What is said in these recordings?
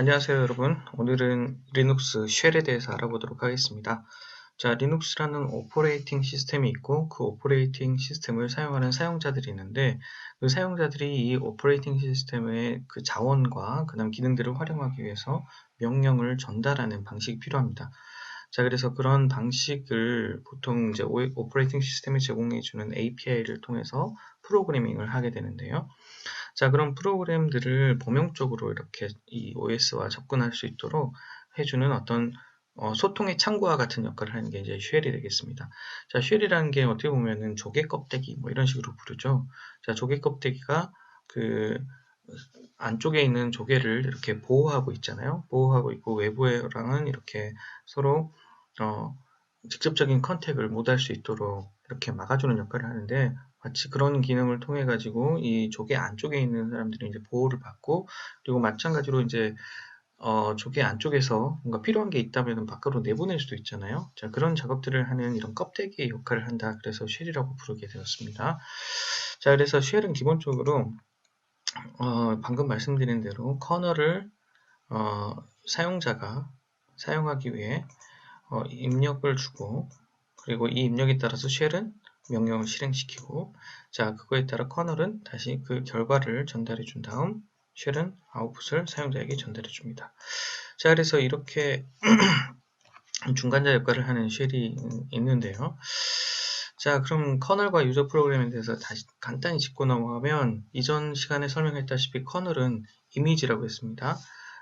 안녕하세요, 여러분. 오늘은 리눅스 쉘에 대해서 알아보도록 하겠습니다. 자, 리눅스라는 오퍼레이팅 시스템이 있고 그 오퍼레이팅 시스템을 사용하는 사용자들이 있는데 그 사용자들이 이 오퍼레이팅 시스템의 그 자원과 그다음 기능들을 활용하기 위해서 명령을 전달하는 방식이 필요합니다. 자, 그래서 그런 방식을 보통 이제 오퍼레이팅 시스템이 제공해주는 API를 통해서 프로그래밍을 하게 되는데요. 자, 그럼 프로그램들을 범용적으로 이렇게 이 OS와 접근할 수 있도록 해주는 어떤 소통의 창구와 같은 역할을 하는 게 이제 쉘이 되겠습니다. 자, 쉘이라는 게 어떻게 보면은 조개 껍데기 뭐 이런 식으로 부르죠. 자, 조개 껍데기가 그 안쪽에 있는 조개를 이렇게 보호하고 있잖아요. 보호하고 있고 외부랑은 이렇게 서로 어, 직접적인 컨택을 못 할 수 있도록 이렇게 막아주는 역할을 하는데 마치 그런 기능을 통해 가지고 이 조개 안쪽에 있는 사람들이 이제 보호를 받고 그리고 마찬가지로 이제 조개 안쪽에서 뭔가 필요한 게 있다면 밖으로 내보낼 수도 있잖아요. 자, 그런 작업들을 하는 이런 껍데기의 역할을 한다. 그래서 쉘이라고 부르게 되었습니다. 자, 그래서 쉘은 기본적으로 방금 말씀드린 대로 커널을 사용자가 사용하기 위해 입력을 주고 그리고 이 입력에 따라서 쉘은 명령을 실행시키고 자 그거에 따라 커널은 다시 그 결과를 전달해 준 다음 쉘은 아웃풋을 사용자에게 전달해 줍니다. 자 그래서 이렇게 중간자 역할을 하는 쉘이 있는데요. 자 그럼 커널과 유저 프로그램에 대해서 다시 간단히 짚고 넘어가면 이전 시간에 설명했다시피 커널은 이미지라고 했습니다.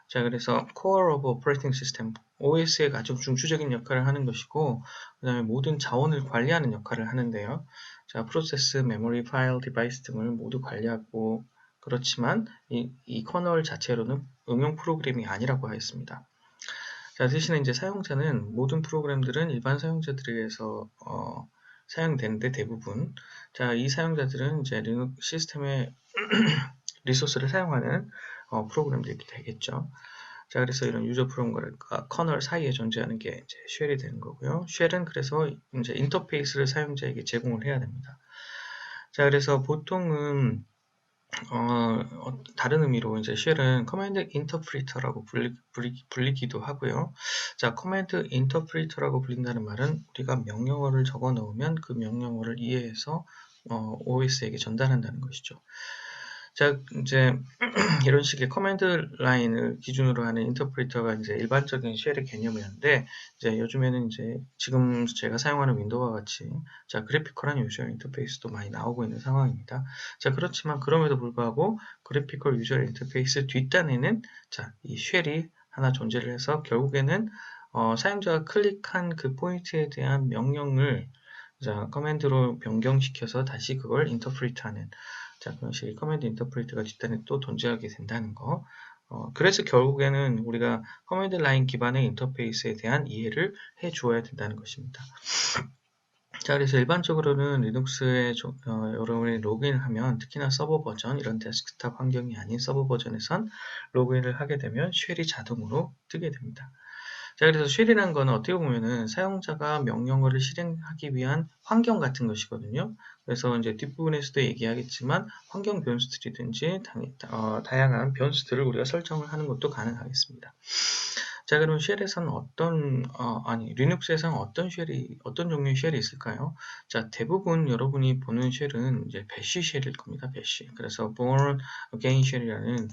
자 그래서 Core of Operating System OS의 아주 중추적인 역할을 하는 것이고 그 다음에 모든 자원을 관리하는 역할을 하는데요. 자 프로세스, 메모리, 파일, 디바이스 등을 모두 관리하고 그렇지만 이 커널 자체로는 응용 프로그램이 아니라고 하였습니다. 자, 대신에 이제 사용자는 모든 프로그램들은 일반 사용자들에 의해서 사용되는데 대부분 이 사용자들은 이제 리눅 시스템의 리소스를 사용하는 프로그램들이 되겠죠. 자, 그래서 이런 유저 프로그램과 커널 사이에 존재하는 게 이제 쉘이 되는 거고요. 쉘은 그래서 이제 인터페이스를 사용자에게 제공을 해야 됩니다. 자, 그래서 보통은 다른 의미로 이제 쉘은 커맨드 인터프리터라고 불리기도 하고요. 자, 커맨드 인터프리터라고 불린다는 말은 우리가 명령어를 적어 놓으면 그 명령어를 이해해서 OS에게 전달한다는 것이죠. 자, 이제 이런 식의 커맨드 라인을 기준으로 하는 인터프리터가 이제 일반적인 쉘의 개념이었는데 이제 요즘에는 이제 지금 제가 사용하는 윈도우와 같이 자 그래피컬한 유저 인터페이스도 많이 나오고 있는 상황입니다. 자 그렇지만 그럼에도 불구하고 그래피컬 유저 인터페이스 뒷단에는 이 쉘이 하나 존재를 해서 결국에는 사용자가 클릭한 그 포인트에 대한 명령을 커맨드로 변경시켜서 다시 그걸 인터프리트하는 그런 식의 커맨드 인터프리트가 뒷단에 또 존재하게 된다는 거. 그래서 결국에는 우리가 커맨드 라인 기반의 인터페이스에 대한 이해를 해 주어야 된다는 것입니다. 자, 그래서 일반적으로는 리눅스에 여러분이 로그인을 하면 특히나 서버 버전, 이런 데스크탑 환경이 아닌 서버 버전에선 로그인을 하게 되면 쉘이 자동으로 뜨게 됩니다. 자, 그래서 쉘이라는 거는 어떻게 보면은 사용자가 명령어를 실행하기 위한 환경 같은 것이거든요. 그래서 이제 뒷부분에서도 얘기하겠지만 환경 변수들이든지 다양한 변수들을 우리가 설정을 하는 것도 가능하겠습니다. 자, 그럼 쉘에서는 리눅스에서는 어떤 종류의 쉘이 있을까요? 자, 대부분 여러분이 보는 쉘은 이제 배쉬 쉘일 겁니다. 배쉬. 그래서 born again 쉘이라는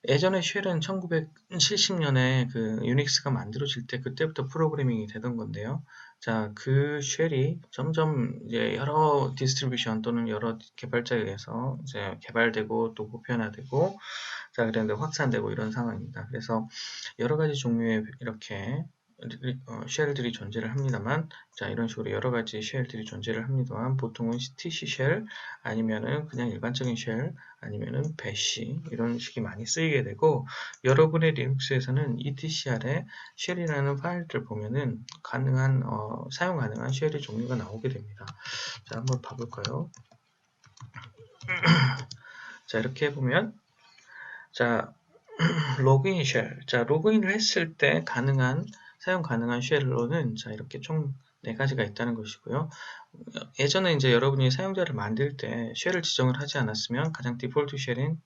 예전에 쉘은 1970년에 그 유닉스가 만들어질 때 그때부터 프로그래밍이 되던 건데요. 자, 그 쉘이 점점 이제 여러 디스트리뷰션 또는 여러 개발자에 의해서 이제 개발되고 또 보편화되고 그런데 확산되고 이런 상황입니다. 그래서 여러 가지 종류의 이렇게 쉘들이 존재를 합니다만 이런 식으로 여러 가지 쉘들이 존재를 합니다만 보통은 TC 쉘 아니면은 그냥 일반적인 쉘 아니면은 배시 이런 식이 많이 쓰이게 되고 여러분의 리눅스에서는 etcr에 쉘이라는 파일들 보면은 사용 가능한 쉘의 종류가 나오게 됩니다. 자, 한번 봐볼까요? 자, 이렇게 보면 로그인 쉘. 로그인을 했을 때 사용 가능한 쉘로는 이렇게 총 4가지가 있다는 것이고요. 예전에 이제 여러분이 사용자를 만들 때 쉘을 지정을 하지 않았으면 가장 디폴트 쉘인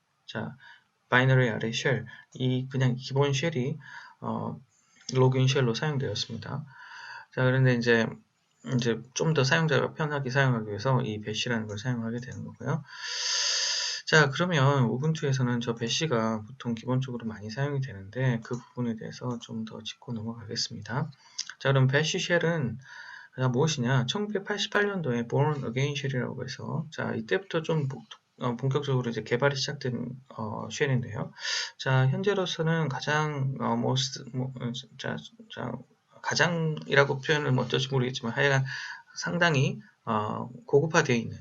바이너리 아래 쉘, 이 그냥 기본 쉘이 로그인 쉘로 사용되었습니다. 자, 그런데 이제 좀 더 사용자가 편하게 사용하기 위해서 이 배시라는 걸 사용하게 되는 거고요. 자, 그러면 우분투에서는 저 배시가 보통 기본적으로 많이 사용이 되는데 그 부분에 대해서 좀 더 짚고 넘어가겠습니다. 자, 그럼 배시 쉘은 무엇이냐? 1988년도에 Born Again 쉘이라고 해서 자, 이때부터 좀 본격적으로 이제 개발이 시작된 쉘인데요. 자, 현재로서는 가장 가장이라고 표현을 어떨지 모르겠지만 하여간 상당히 고급화되어 있는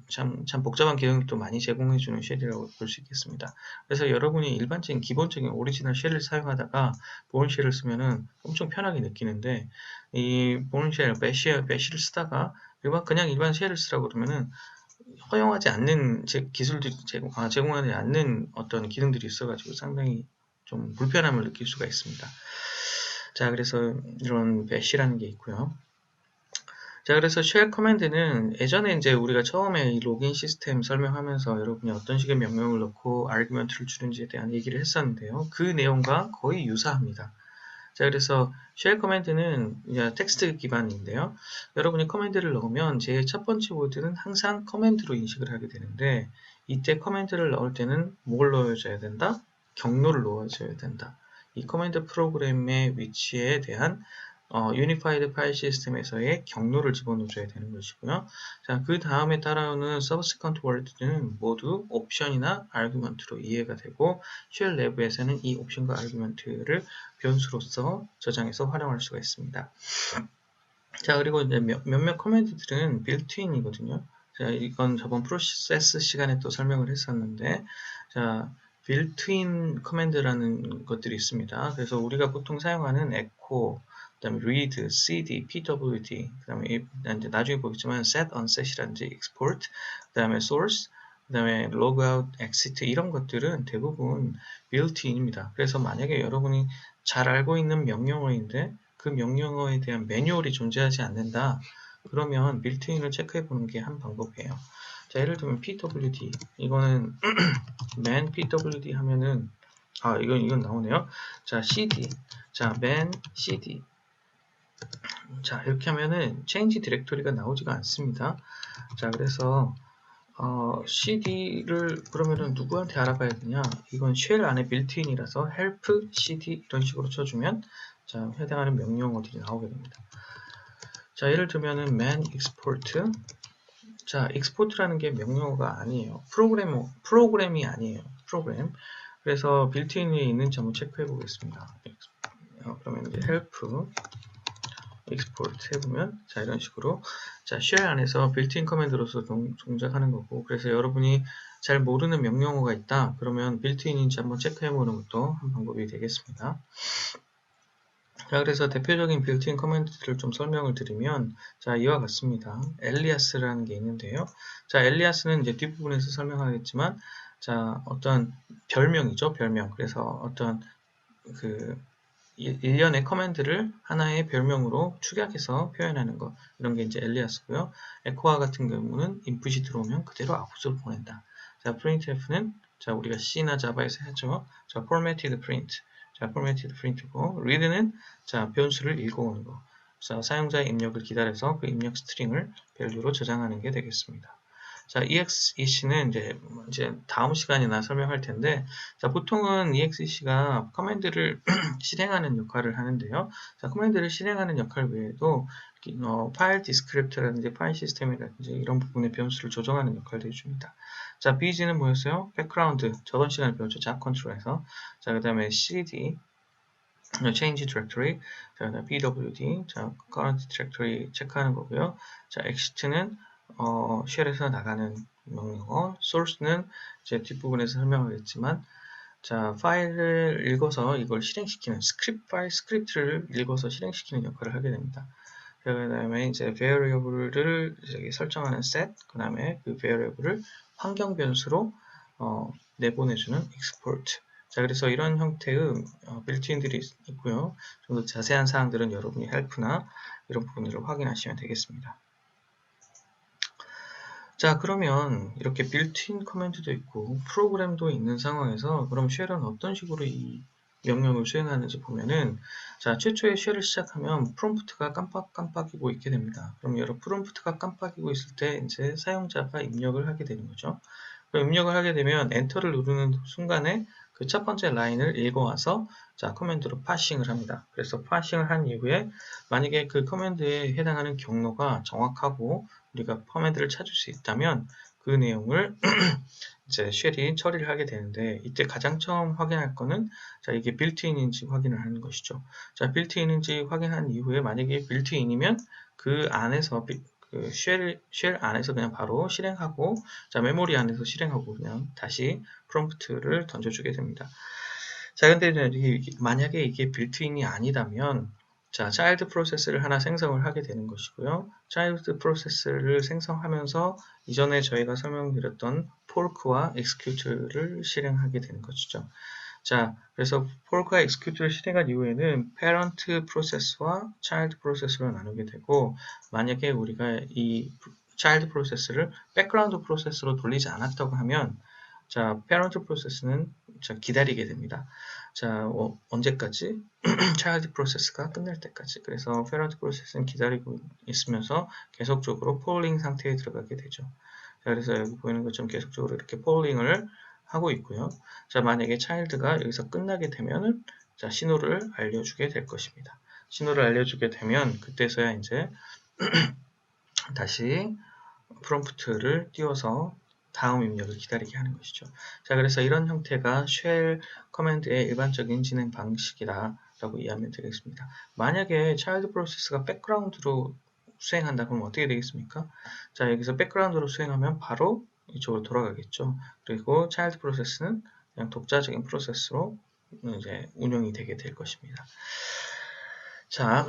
참 복잡한 기능을 또 많이 제공해주는 쉘이라고 볼 수 있겠습니다. 그래서 여러분이 일반적인 기본적인 오리지널 쉘을 사용하다가 보온 쉘을 쓰면은 엄청 편하게 느끼는데 이 보온 쉘, 배시를 쓰다가 그냥 일반 쉘을 쓰라고 그러면은 허용하지 않는 기술들이 제공하지 않는 어떤 기능들이 있어가지고 상당히 좀 불편함을 느낄 수가 있습니다. 자, 그래서 이런 배시라는 게 있고요. 자, 그래서 쉘 커맨드는 예전에 이제 우리가 처음에 이 로그인 시스템 설명하면서 여러분이 어떤 식의 명령을 넣고 아르규먼트를 주는지에 대한 얘기를 했었는데요. 그 내용과 거의 유사합니다. 자, 그래서 쉘 커맨드는 텍스트 기반인데요. 여러분이 커맨드를 넣으면 제일 첫 번째 워드는 항상 커맨드로 인식을 하게 되는데 이때 커맨드를 넣을 때는 뭘 넣어줘야 된다? 경로를 넣어줘야 된다. 이 커맨드 프로그램의 위치에 대한 유니파이드 파일 시스템에서의 경로를 집어넣어줘야 되는 것이고요. 자, 그 다음에 따라오는 subsequent word는 모두 옵션이나 아르규먼트로 이해가 되고 쉘 내부에서는 이 옵션과 아르규먼트를 변수로서 저장해서 활용할 수가 있습니다. 자, 그리고 이제 몇몇 커맨드들은 빌트인이거든요. 자, 이건 저번 프로세스 시간에 또 설명을 했었는데, 자, 빌트인 커맨드라는 것들이 있습니다. 그래서 우리가 보통 사용하는 echo, 그 다음에 read, cd, pwd, 그 다음에 이제 나중에 보겠지만 set, unset이라든지 export, 그 다음에 source, 그 다음에 logout, exit 이런 것들은 대부분 빌트인입니다. 그래서 만약에 여러분이 잘 알고 있는 명령어인데 그 명령어에 대한 매뉴얼이 존재하지 않는다. 그러면 빌트인을 체크해 보는 게 한 방법이에요. 자, 예를 들면 pwd 이거는 man pwd 하면은 이건 나오네요. 자, cd 자, man cd 자, 이렇게 하면은 change 디렉토리가 나오지가 않습니다. 자, 그래서 cd를 그러면은 누구한테 알아봐야 되냐? 이건 쉘 안에 빌트인이라서 help cd 이런 식으로 쳐주면 자, 해당하는 명령어들이 나오게 됩니다. 자, 예를 들면은 man export 자, export라는 게 명령어가 아니에요. 프로그램이 아니에요. 프로그램. 그래서 빌트인이 있는지 한번 체크해 보겠습니다. 그러면 이제 help export 해보면 자, 이런 식으로 자, 쉘 안에서 빌트인 커맨드로서 동작하는 거고, 그래서 여러분이 잘 모르는 명령어가 있다 그러면 빌트인인지 한번 체크해 보는 것도 한 방법이 되겠습니다. 자, 그래서 대표적인 빌트인 커맨드들을 좀 설명을 드리면 자, 이와 같습니다. 엘리아스라는 게 있는데요. 자, 엘리아스는 이제 뒷부분에서 설명하겠지만 자, 어떤 별명이죠. 별명. 그래서 어떤 그 일련의 커맨드를 하나의 별명으로 축약해서 표현하는 것. 이런 게 이제 엘리아스고요. 에코와 같은 경우는 인풋이 들어오면 그대로 아웃풋을 보낸다. 자, printf는 자, 우리가 C나 자바에서 했죠. 자, formatted print. 자, formatted print고, read는 자, 변수를 읽어오는 거. 자, 사용자의 입력을 기다려서 그 입력 스트링을 밸류로 저장하는 게 되겠습니다. 자, exec는 이제 다음 시간이나 설명할 텐데, 자, 보통은 exec가 커맨드를 실행하는 역할을 하는데요. 자, 커맨드를 실행하는 역할 외에도 파일 디스크립트라든지 파일 시스템이라든지 이런 부분의 변수를 조정하는 역할도 해줍니다. 자, bg는 뭐였어요? 백그라운드. 저번 시간에 배웠죠. 잡 컨트롤에서. 자, 그 다음에 cd, change directory, 자, pwd, 자, current directory 체크하는 거고요. 자, exit는 쉘에서 나가는 명령어, source는 제 뒷부분에서 설명하겠지만, 자, 파일을 읽어서 이걸 실행시키는 파일 스크립트를 읽어서 실행시키는 역할을 하게 됩니다. 그 다음에 이제 variable를 설정하는 set, 그 다음에 그 variable을 환경 변수로 내보내주는 export. 자, 그래서 이런 형태의 빌트인들이 있고요. 좀 더 자세한 사항들은 여러분이 help나 이런 부분들을 확인하시면 되겠습니다. 자, 그러면 이렇게 빌트인 커맨드도 있고 프로그램도 있는 상황에서 그럼 쉘은 어떤 식으로 이 명령을 수행하는지 보면은, 자, 최초에 쉘을 시작하면 프롬프트가 깜빡깜빡이고 있게 됩니다. 그럼 여러 프롬프트가 깜빡이고 있을 때 이제 사용자가 입력을 하게 되는 거죠. 그럼 입력을 하게 되면 엔터를 누르는 순간에 그 첫 번째 라인을 읽어와서 자, 커맨드로 파싱을 합니다. 그래서 파싱을 한 이후에 만약에 그 커맨드에 해당하는 경로가 정확하고 우리가 커맨드를 찾을 수 있다면 그 내용을 이제 쉘이 처리를 하게 되는데, 이때 가장 처음 확인할 거는 자, 이게 빌트인인지 확인을 하는 것이죠. 자, 빌트인인지 확인한 이후에 만약에 빌트인이면 그 안에서 그 쉘 안에서 그냥 바로 실행하고, 자, 메모리 안에서 실행하고 그냥 다시 프롬프트를 던져주게 됩니다. 자, 근데 만약에 이게 빌트인이 아니다면 자, 차일드 프로세스를 하나 생성을 하게 되는 것이고요. 차일드 프로세스를 생성하면서 이전에 저희가 설명드렸던 포크와 execute를 실행하게 되는 것이죠. 자, 그래서 포크와 execute를 실행한 이후에는 parent 프로세스와 child 프로세스로 나누게 되고, 만약에 우리가 이 child 프로세스를 백그라운드 프로세스로 돌리지 않았다고 하면 자, parent 프로세스는 기다리게 됩니다. 자, 언제까지? child 프로세스가 끝날 때까지. 그래서 parent 프로세스는 기다리고 있으면서 계속적으로 polling 상태에 들어가게 되죠. 자, 그래서 여기 보이는 것처럼 계속적으로 이렇게 polling을 하고 있고요. 자, 만약에 child가 여기서 끝나게 되면은 자, 신호를 알려주게 될 것입니다. 신호를 알려주게 되면 그때서야 이제 다시 프롬프트를 띄워서 다음 입력을 기다리게 하는 것이죠. 자, 그래서 이런 형태가 쉘 커맨드의 일반적인 진행 방식이다 라고 이해하면 되겠습니다. 만약에 차일드 프로세스가 백그라운드로 수행한다 그러면 어떻게 되겠습니까? 자, 여기서 백그라운드로 수행하면 바로 이쪽으로 돌아가겠죠. 그리고 차일드 프로세스는 그냥 독자적인 프로세스로 이제 운영이 되게 될 것입니다. 자,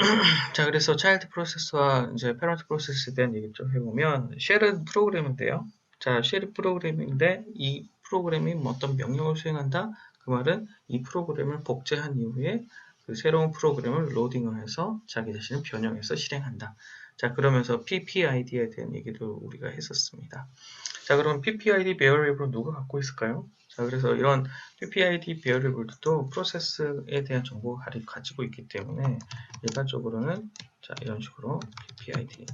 자, 그래서 차일드 프로세스와 이제 패런트 프로세스에 대한 얘기 좀 해보면, 쉘은 프로그램인데요. 자, 쉘이 프로그램인데 이 프로그램이 어떤 명령을 수행한다? 그 말은 이 프로그램을 복제한 이후에 그 새로운 프로그램을 로딩을 해서 자기 자신을 변형해서 실행한다. 자, 그러면서 PPID에 대한 얘기를 우리가 했었습니다. 자, 그럼 PPID 베어리블은 누가 갖고 있을까요? 자, 그래서 이런 PPID 베어리블도 프로세스에 대한 정보가 가지고 있기 때문에 일반적으로는 자, 이런 식으로 PPID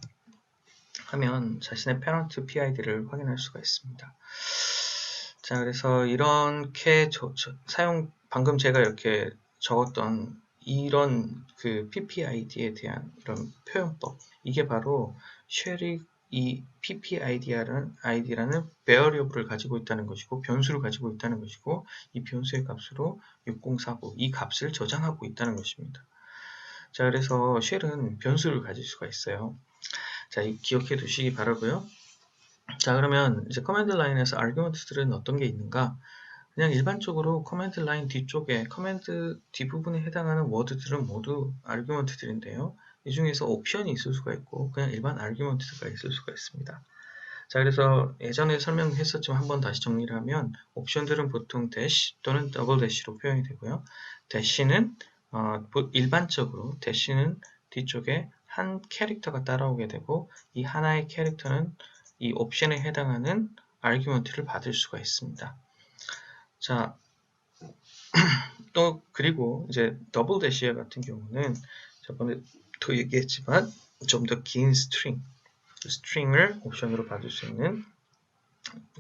하면 자신의 parent PID를 확인할 수가 있습니다. 자, 그래서 이렇게 방금 제가 이렇게 적었던 이런 그 PPID에 대한 이런 표현법, 이게 바로 쉘이 이 PPID라는 variable을 가지고 있다는 것이고, 변수를 가지고 있다는 것이고, 이 변수의 값으로 6049, 이 값을 저장하고 있다는 것입니다. 자, 그래서 쉘은 변수를 가질 수가 있어요. 자, 기억해 두시기 바라고요. 자, 그러면 이제 커맨드 라인에서 아규먼트들은 어떤 게 있는가? 그냥 일반적으로 커맨드 라인 뒤쪽에 커맨드 뒷부분에 해당하는 워드들은 모두 아규먼트들인데요. 이 중에서 옵션이 있을 수가 있고 그냥 일반 아규먼트가 있을 수가 있습니다. 자, 그래서 예전에 설명했었지만 한번 다시 정리를 하면, 옵션들은 보통 대시 또는 더블 대시로 표현이 되고요. 대시는 일반적으로 대시는 뒤쪽에 한 캐릭터가 따라오게 되고, 이 하나의 캐릭터는 이 옵션에 해당하는 아규먼트를 받을 수가 있습니다. 자, 또 그리고 이제 더블 대시 같은 경우는 저번에도 얘기했지만 좀 더 긴 스트링을 옵션으로 받을 수 있는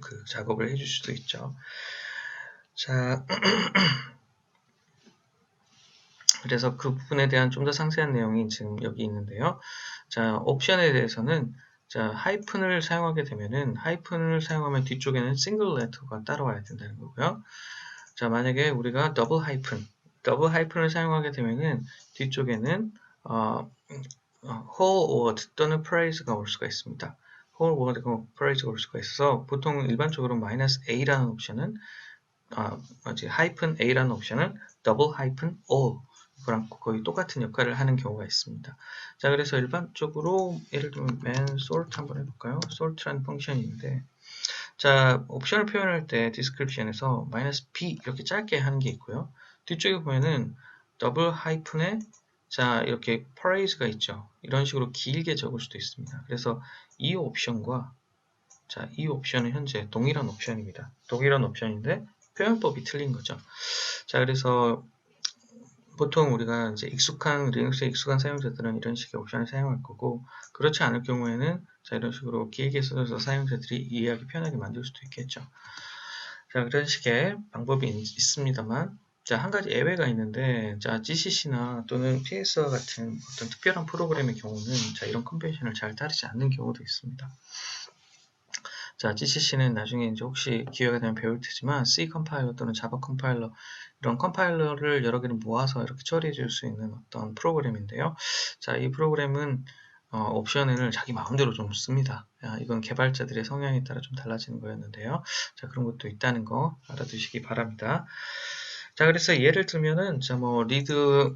그 작업을 해줄 수도 있죠. 자, 그래서 그 부분에 대한 좀 더 상세한 내용이 지금 여기 있는데요. 자, 옵션에 대해서는 자, 하이픈을 사용하게 되면은, 하이픈을 사용하면 뒤쪽에는 싱글 레터가 따라와야 된다는 거고요. 자, 만약에 우리가 더블 하이픈을 사용하게 되면은 뒤쪽에는 whole word 또는 phrase가 올 수가 있습니다. whole word가 phrase가 올 수가 있어서 보통 일반적으로 -a라는 옵션은 하이픈 a라는 옵션은 더블 하이픈 all 그랑 거의 똑같은 역할을 하는 경우가 있습니다. 자, 그래서 일반적으로 예를 들면 sort 한번 해볼까요? sort라는 펑션이 있는데, 자, 옵션을 표현할 때 description에서 -p 이렇게 짧게 하는 게 있고요. 뒤쪽에 보면은 더블 하이픈에 자, 이렇게 phrase가 있죠. 이런 식으로 길게 적을 수도 있습니다. 그래서 이 옵션과 자, 이 옵션은 현재 동일한 옵션입니다. 동일한 옵션인데 표현법이 틀린 거죠. 자, 그래서 보통 우리가 이제 리눅스에 익숙한 사용자들은 이런 식의 옵션을 사용할 거고, 그렇지 않을 경우에는 자, 이런 식으로 길게 써서 사용자들이 이해하기 편하게 만들 수도 있겠죠. 자, 그런 식의 방법이 있습니다만, 자, 한 가지 예외가 있는데, 자, GCC나 또는 PS와 같은 어떤 특별한 프로그램의 경우는 자, 이런 컨벤션을 잘 따르지 않는 경우도 있습니다. 자, GCC는 나중에 이제 혹시 기회가 되면 배울 테지만 C 컴파일러 또는 자바 컴파일러 이런 컴파일러를 여러 개를 모아서 이렇게 처리해 줄 수 있는 어떤 프로그램인데요. 자, 이 프로그램은 옵션을 자기 마음대로 좀 씁니다. 이건 개발자들의 성향에 따라 좀 달라지는 거였는데요. 자, 그런 것도 있다는 거 알아두시기 바랍니다. 자, 그래서 예를 들면은 자, 뭐 리드에서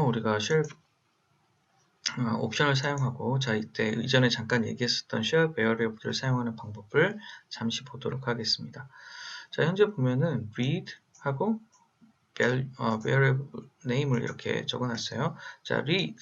우리가 쉘 옵션을 사용하고, 자, 이때 이전에 잠깐 얘기했었던 share variable을 사용하는 방법을 잠시 보도록 하겠습니다. 자, 현재 보면은 read 하고 variable name을 이렇게 적어놨어요. 자, read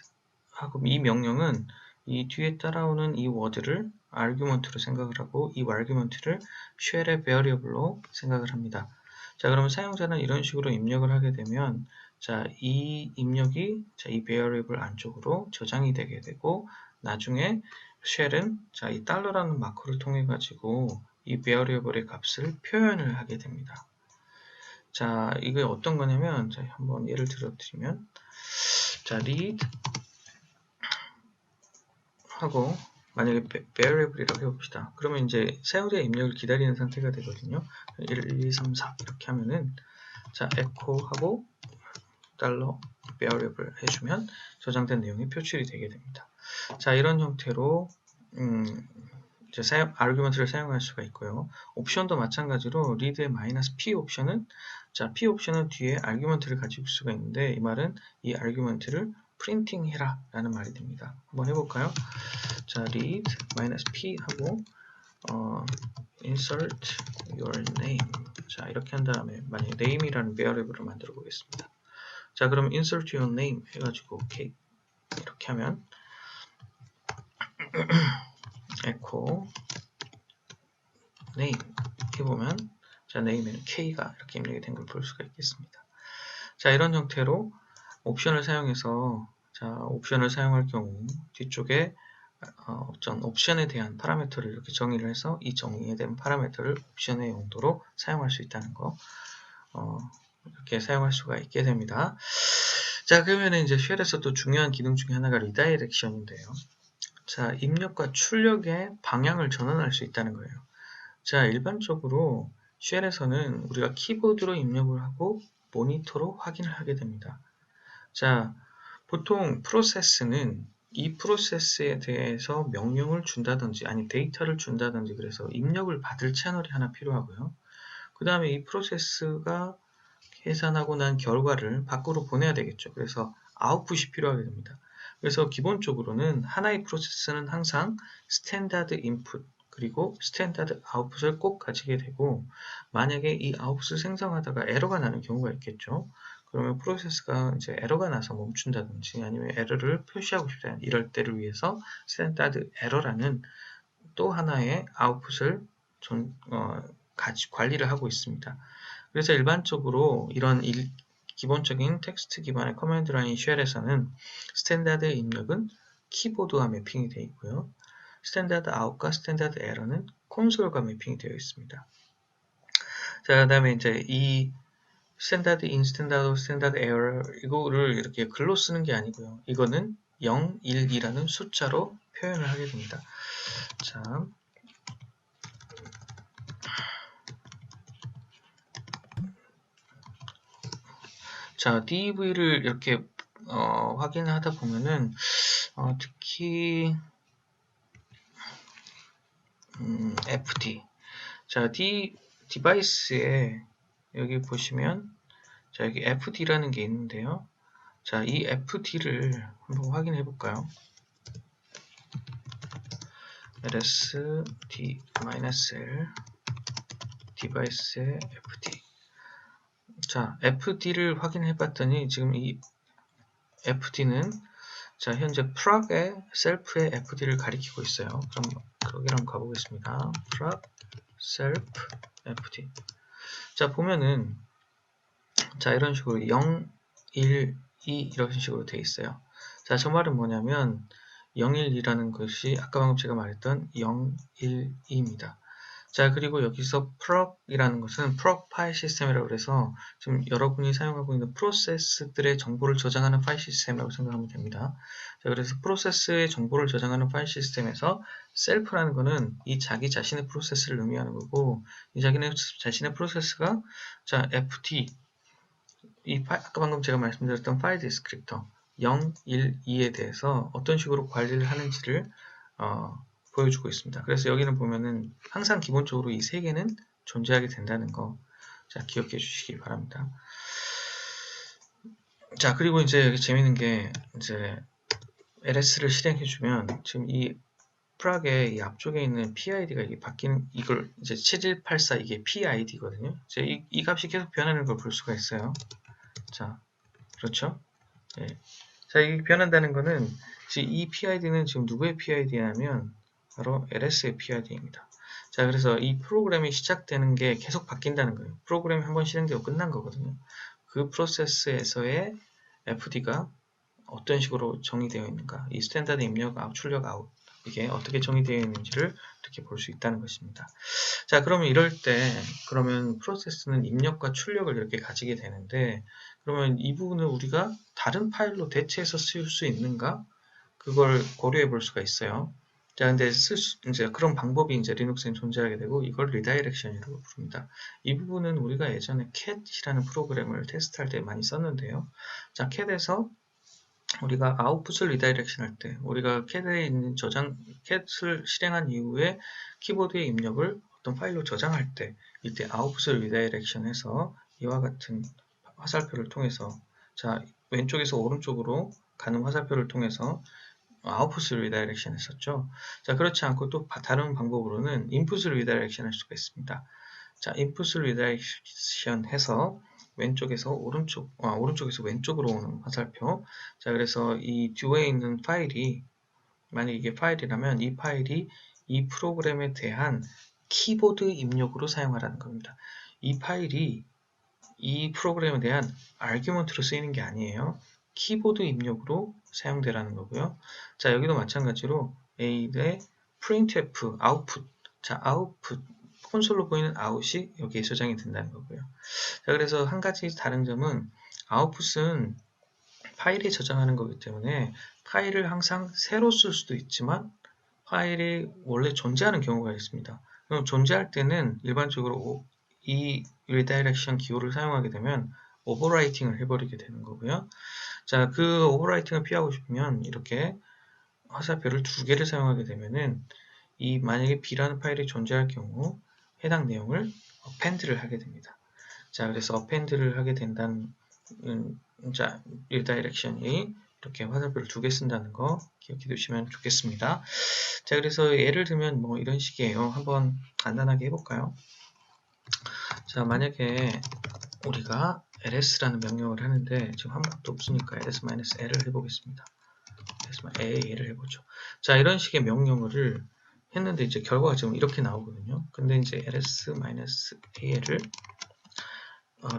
하고 이 명령은 이 뒤에 따라오는 이 워드를 argument로 생각을 하고 이 argument를 share의 variable로 생각을 합니다. 자, 그러면 사용자는 이런 식으로 입력을 하게 되면 자, 이 입력이 자, 이 variable 안쪽으로 저장이 되게 되고 나중에 쉘은 자, 이 달러라는 마커를 통해 가지고 이 variable의 값을 표현을 하게 됩니다. 자, 이게 어떤 거냐면 자, 한번 예를 들어 드리면 자, read 하고 만약에 variable이라고 해봅시다. 그러면 이제 사용자 입력을 기다리는 상태가 되거든요. 1, 2, 3, 4 이렇게 하면은 자, echo 하고 달러 variable 해주면 저장된 내용이 표출이 되게 됩니다. 자, 이런 형태로 이제 argument를 사용할 수가 있고요. 옵션도 마찬가지로 read의 -p 옵션은 자, p 옵션은 뒤에 argument를 가지고 있을 수가 있는데 이 말은 이 argument를 프린팅 해라 라는 말이 됩니다. 한번 해볼까요? 자, read -p 하고 insert your name. 자, 이렇게 한 다음에 만약에 name이라는 variable을 만들어 보겠습니다. 자, 그럼 insert your name 해가지고 OK 이렇게 하면 echo name 해보면 자, name에는 K가 이렇게 입력이 된 걸 볼 수가 있겠습니다. 자, 이런 형태로 옵션을 사용해서 자, 옵션을 사용할 경우 뒤쪽에 어떤 옵션에 대한 파라미터를 이렇게 정의를 해서 이 정의에 대한 파라미터를 옵션의 용도로 사용할 수 있다는 거 이렇게 사용할 수가 있게 됩니다. 자, 그러면 이제 쉘에서 또 중요한 기능 중에 하나가 리다이렉션인데요. 자, 입력과 출력의 방향을 전환할 수 있다는 거예요. 자, 일반적으로 쉘에서는 우리가 키보드로 입력을 하고 모니터로 확인을 하게 됩니다. 자, 보통 프로세스는 이 프로세스에 대해서 명령을 준다든지 아니 데이터를 준다든지 그래서 입력을 받을 채널이 하나 필요하고요. 그 다음에 이 프로세스가 계산하고 난 결과를 밖으로 보내야 되겠죠. 그래서 아웃풋이 필요하게 됩니다. 그래서 기본적으로는 하나의 프로세스는 항상 스탠다드 인풋 그리고 스탠다드 아웃풋을 꼭 가지게 되고 만약에 이 아웃풋을 생성하다가 에러가 나는 경우가 있겠죠. 그러면 프로세스가 이제 에러가 나서 멈춘다든지 아니면 에러를 표시하고 싶다 이럴 때를 위해서 스탠다드 에러라는 또 하나의 아웃풋을 관리를 하고 있습니다. 그래서 일반적으로 이런 기본적인 텍스트 기반의 커맨드 라인 쉘에서는 스탠다드 입력은 키보드와 매핑이 되어 있고요. 스탠다드 아웃과 스탠다드 에러는 콘솔과 매핑이 되어 있습니다. 자, 그 다음에 이제 이 스탠다드 인, 스탠다드 에러 이거를 이렇게 글로 쓰는 게 아니고요. 이거는 0, 1, 2라는 숫자로 표현을 하게 됩니다. 자, DV를 이렇게 확인하다 보면은 특히 FD 자, 디바이스에 여기 보시면 자, 여기 FD라는 게 있는데요. 자, 이 FD를 한번 확인해 볼까요? ls-l 디바이스의 FD 자, FD를 확인해 봤더니 지금 이 FD는 자, 현재 프락의 셀프의 FD를 가리키고 있어요. 그럼 거기를 한번 가보겠습니다. proc self fd. 자, 보면은, 자, 이런 식으로 0, 1, 2 이런 식으로 돼 있어요. 자, 저 말은 뭐냐면 0, 1, 2라는 것이 아까 방금 제가 말했던 0, 1, 2입니다. 자, 그리고 여기서 proc이라는 것은 proc 파일 시스템이라고 해서 지금 여러분이 사용하고 있는 프로세스들의 정보를 저장하는 파일 시스템이라고 생각하면 됩니다. 자, 그래서 프로세스의 정보를 저장하는 파일 시스템에서 self라는 것은 이 자기 자신의 프로세스를 의미하는 거고, 이 자신의 프로세스가 자, fd 아까 방금 제가 말씀드렸던 파일 디스크립터 0, 1, 2에 대해서 어떤 식으로 관리를 하는지를 보여주고 있습니다. 그래서 여기는 보면은 항상 기본적으로 이 세 개는 존재하게 된다는 거, 자, 기억해 주시기 바랍니다. 자, 그리고 이제 여기 재밌는 게 이제 LS를 실행해주면 지금 이 프락의 이 앞쪽에 있는 PID가 이게 바뀌는, 이걸 이제 7184 이게 PID거든요. 이제 이 값이 계속 변하는 걸 볼 수가 있어요. 자, 그렇죠? 예. 자, 이 변한다는 거는 지금 이 PID는 지금 누구의 PID냐면 바로 LS의 PID입니다. 자, 그래서 이 프로그램이 시작되는 게 계속 바뀐다는 거예요. 프로그램이 한번 실행되고 끝난 거거든요. 그 프로세스에서의 FD가 어떤 식으로 정의되어 있는가, 이 스탠다드 입력, 아웃, 출력, 아웃, 이게 어떻게 정의되어 있는지를 이렇게 볼 수 있다는 것입니다. 자, 그러면 이럴 때 그러면 프로세스는 입력과 출력을 이렇게 가지게 되는데, 그러면 이 부분을 우리가 다른 파일로 대체해서 쓸 수 있는가? 그걸 고려해 볼 수가 있어요. 자, 근데 이제 그런 방법이 이제 리눅스에 존재하게 되고, 이걸 리다이렉션이라고 부릅니다. 이 부분은 우리가 예전에 cat이라는 프로그램을 테스트할 때 많이 썼는데요. 자, cat에서 우리가 아웃풋을 리다이렉션 할 때, 우리가 cat에 있는 cat을 실행한 이후에 키보드의 입력을 어떤 파일로 저장할 때, 이때 아웃풋을 리다이렉션 해서 이와 같은 화살표를 통해서, 자, 왼쪽에서 오른쪽으로 가는 화살표를 통해서 아웃풋을 리다이렉션 했었죠. 자, 그렇지 않고 또 다른 방법으로는 인풋을 리다이렉션 할 수가 있습니다. 자, 인풋을 리다이렉션 해서 왼쪽에서 오른쪽에서 왼쪽으로 오는 화살표. 자, 그래서 이 뒤에 있는 파일이, 만약 이게 파일이라면 이 파일이 이 프로그램에 대한 키보드 입력으로 사용하라는 겁니다. 이 파일이 이 프로그램에 대한 아규먼트로 쓰이는 게 아니에요. 키보드 입력으로 사용되라는 거고요. 자, 여기도 마찬가지로 A의 printf, output. 자, output, 콘솔로 보이는 아웃이 여기에 저장이 된다는 거고요. 자, 그래서 한 가지 다른 점은 아웃풋은 파일에 저장하는 거기 때문에 파일을 항상 새로 쓸 수도 있지만 파일이 원래 존재하는 경우가 있습니다. 그럼 존재할 때는 일반적으로 이 리다이렉션 기호를 사용하게 되면 오버라이팅을 해버리게 되는 거고요. 자, 그 오버라이팅을 피하고 싶으면 이렇게 화살표를 두 개를 사용하게 되면은 만약에 B라는 파일이 존재할 경우 해당 내용을 append를 하게 됩니다. 자, 그래서 append를 하게 된다는, 자, 리다이렉션이 이렇게 화살표를 두 개 쓴다는 거 기억해 두시면 좋겠습니다. 자, 그래서 예를 들면 뭐 이런 식이에요. 한번 간단하게 해볼까요? 자, 만약에 우리가 ls라는 명령을 하는데 지금 아무것도 없으니까 ls-l을 해보겠습니다. ls-a를 해보죠. 자, 이런 식의 명령어를 했는데 이제 결과가 지금 이렇게 나오거든요. 근데 이제 ls-a를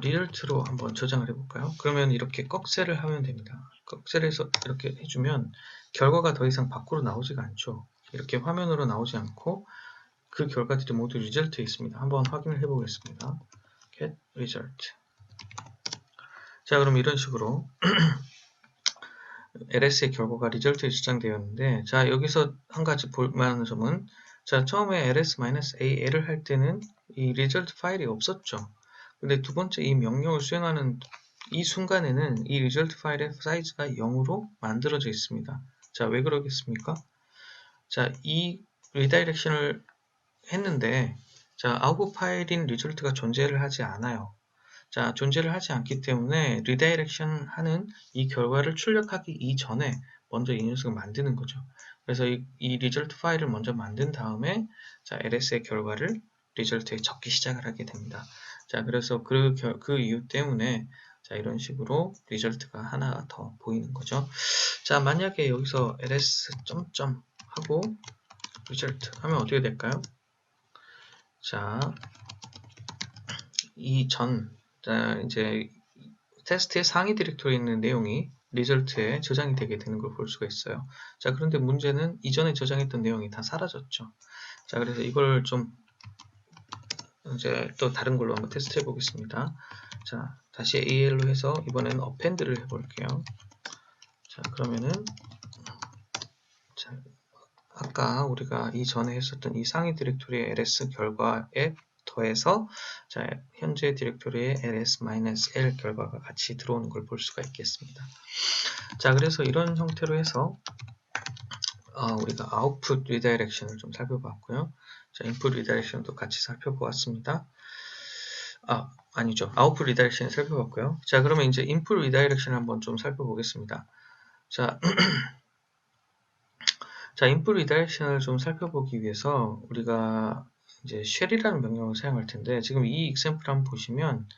리절트로 한번 저장을 해볼까요? 그러면 이렇게 꺽쇠를 하면 됩니다. 꺽쇠를 해서 이렇게 해주면 결과가 더 이상 밖으로 나오지가 않죠. 이렇게 화면으로 나오지 않고 그 결과들이 모두 리절트에 있습니다. 한번 확인을 해보겠습니다. get result. 자, 그럼 이런 식으로 LS의 결과가 리절트에 저장되었는데, 자, 여기서 한 가지 볼만한 점은, 자, 처음에 ls-a를 할 때는 이 리절트 파일이 없었죠. 근데 두 번째 이 명령을 수행하는 이 순간에는 이 리절트 파일의 사이즈가 0으로 만들어져 있습니다. 자, 왜 그러겠습니까? 자, 이 리다이렉션을 했는데, 자, 아웃풋 파일인 리절트가 존재를 하지 않아요. 자, 존재를 하지 않기 때문에 리다이렉션 하는 이 결과를 출력하기 이전에 먼저 이 녀석을 만드는 거죠. 그래서 이 리절트 파일을 먼저 만든 다음에, 자, LS의 결과를 리절트에 적기 시작을 하게 됩니다. 자, 그래서 그 이유 때문에, 자, 이런 식으로 리절트가 하나 더 보이는 거죠. 자, 만약에 여기서 ls 점점 하고 result 하면 어떻게 될까요? 자, 이제 테스트의 상위 디렉토리에 있는 내용이 리절트에 저장이 되게 되는 걸 볼 수가 있어요. 자, 그런데 문제는 이전에 저장했던 내용이 다 사라졌죠. 자, 그래서 이걸 좀 이제 또 다른 걸로 한번 테스트 해 보겠습니다. 자, 다시 AL로 해서 이번에는 append를 해 볼게요. 자, 그러면은 자, 아까 우리가 이전에 했었던 이 상위 디렉토리의 ls 결과에 더해서 자, 현재 디렉토리의 ls-l 결과가 같이 들어오는 걸 볼 수가 있겠습니다. 자, 그래서 이런 형태로 해서 우리가 output redirection을 좀 살펴봤고요. 자, input redirection도 같이 살펴보았습니다. 아니죠. output redirection 살펴봤고요. 자, 그러면 이제 input redirection 한번 좀 살펴보겠습니다. 자, 자, input redirection을 좀 살펴보기 위해서 우리가 이제 shell이라는 명령을 사용할 텐데, 지금 이 example 한번 보시면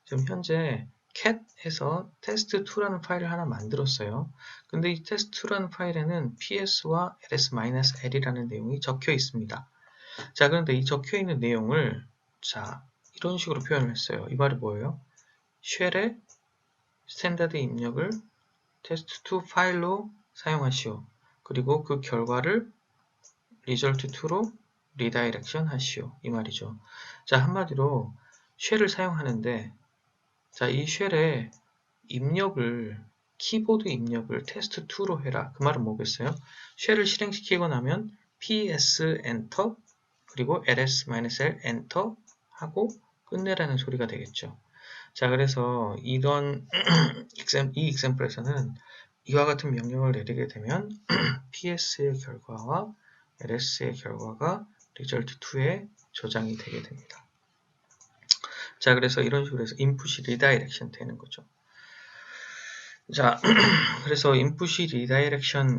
지금 현재 cat해서 test2라는 파일을 하나 만들었어요. 근데 이 test2라는 파일에는 ps와 ls-l이라는 내용이 적혀 있습니다. 자, 그런데 이 적혀 있는 내용을 자, 이런 식으로 표현을 했어요. 이 말이 뭐예요? 쉘의 스탠다드 입력을 test2 파일로 사용하시오. 그리고 그 결과를 result2로 리다이렉션 하시오. 이 말이죠. 자, 한마디로 쉘을 사용하는데 자, 이 쉘의 입력을 키보드 입력을 test2로 해라. 그 말은 뭐겠어요? 쉘을 실행시키고 나면 ps 엔터 그리고 ls-l 엔터 하고 끝내라는 소리가 되겠죠. 자, 그래서 이런 이 example에서는 이와 같은 명령을 내리게 되면 ps의 결과와 ls의 결과가 result2에 저장이 되게 됩니다. 자, 그래서 이런 식으로 해서 인풋이 리다이렉션 되는 거죠. 자, 그래서 인풋이 리다이렉션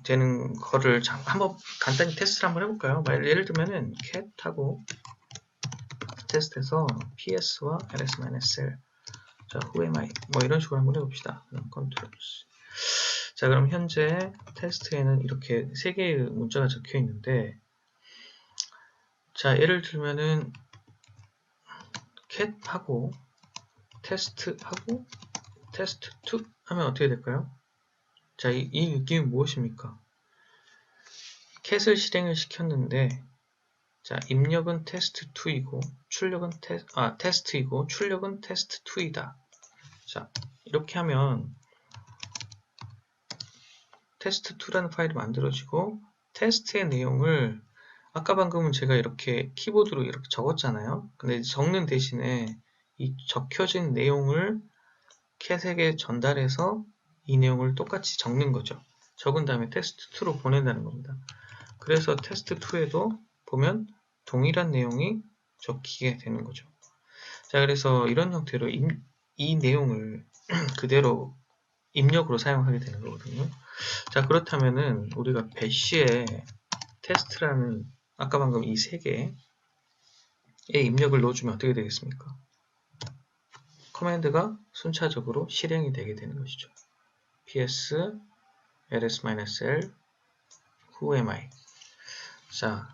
되는 거를 한번 간단히 테스트를 한번 해볼까요? 예를 들면은 cat하고 테스트해서 ps와 ls-l 자, who am I? 뭐 이런 식으로 한번 해봅시다. 컨트롤 C. 자, 그럼 현재 테스트에는 이렇게 3개의 문자가 적혀 있는데, 자, 예를 들면은 cat하고 테스트하고 test2 하면 어떻게 될까요? 자, 이 느낌이 무엇입니까? cat을 실행을 시켰는데, 자, 입력은 test2이고, 출력은 test이고, 출력은 test2이다. 자, 이렇게 하면 test2라는 파일이 만들어지고 테스트의 내용을 아까 방금은 제가 이렇게 키보드로 이렇게 적었잖아요. 근데 적는 대신에 이 적혀진 내용을 cat에게 전달해서 이 내용을 똑같이 적는 거죠. 적은 다음에 test2로 보낸다는 겁니다. 그래서 test2에도 보면 동일한 내용이 적히게 되는 거죠. 자, 그래서 이런 형태로 이 내용을 그대로 입력으로 사용하게 되는 거거든요. 자, 그렇다면은 우리가 배시에 테스트라는 아까 방금 이 3개의 입력을 넣어주면 어떻게 되겠습니까? 커맨드가 순차적으로 실행이 되게 되는 것이죠. ps ls-l who am I. 자,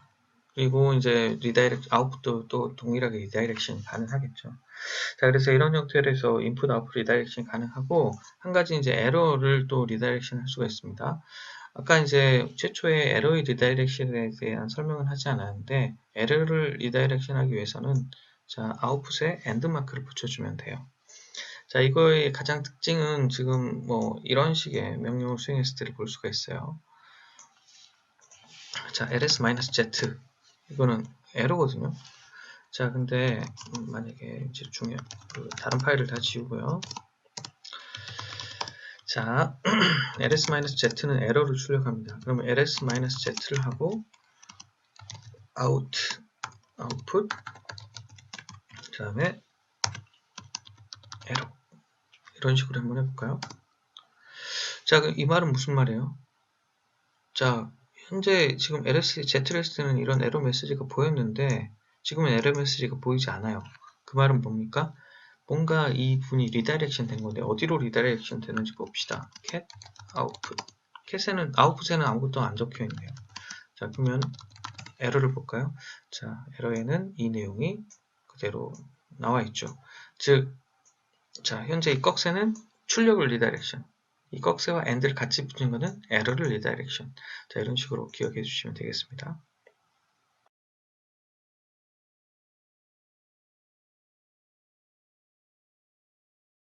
그리고 이제 아웃풋도 또 동일하게 리다이렉션 가능하겠죠. 자, 그래서 이런 형태로 해서 인풋 아웃풋 리다이렉션 가능하고 한 가지 이제 에러를 또 리다이렉션 할 수가 있습니다. 아까 이제 최초에 에러의 리다이렉션에 대한 설명을 하지 않았는데 에러를 리다이렉션 하기 위해서는 자, 아웃풋에 엔드 마크를 붙여주면 돼요. 자, 이거의 가장 특징은 지금 뭐 이런 식의 명령을 수행했을 때를 볼 수가 있어요. 자, ls-z 이거는 에러거든요. 자, 근데 만약에 이제 다른 파일을 다 지우고요. 자, ls-z는 에러를 출력합니다. 그러면 ls-z를 하고 output 그 다음에 에러 이런 식으로 한번 해볼까요? 자, 이 말은 무슨 말이에요? 자, 현재 지금 z를 했을 때는 이런 에러 메시지가 보였는데 지금은 에러 메시지가 보이지 않아요. 그 말은 뭡니까? 뭔가 이 분이 리다이렉션 된 건데 어디로 리다이렉션 되는지 봅시다. cat output 캣에는 아웃풋에는 아무것도 안 적혀 있네요. 자, 그러면 에러를 볼까요? 자, 에러에는 이 내용이 그대로 나와 있죠. 즉, 자, 현재 이 꺽쇠는 출력을 리다이렉션, 이 꺽쇠와 AND를 같이 붙인 거는 에러를 리다이렉션. 자, 이런 식으로 기억해 주시면 되겠습니다.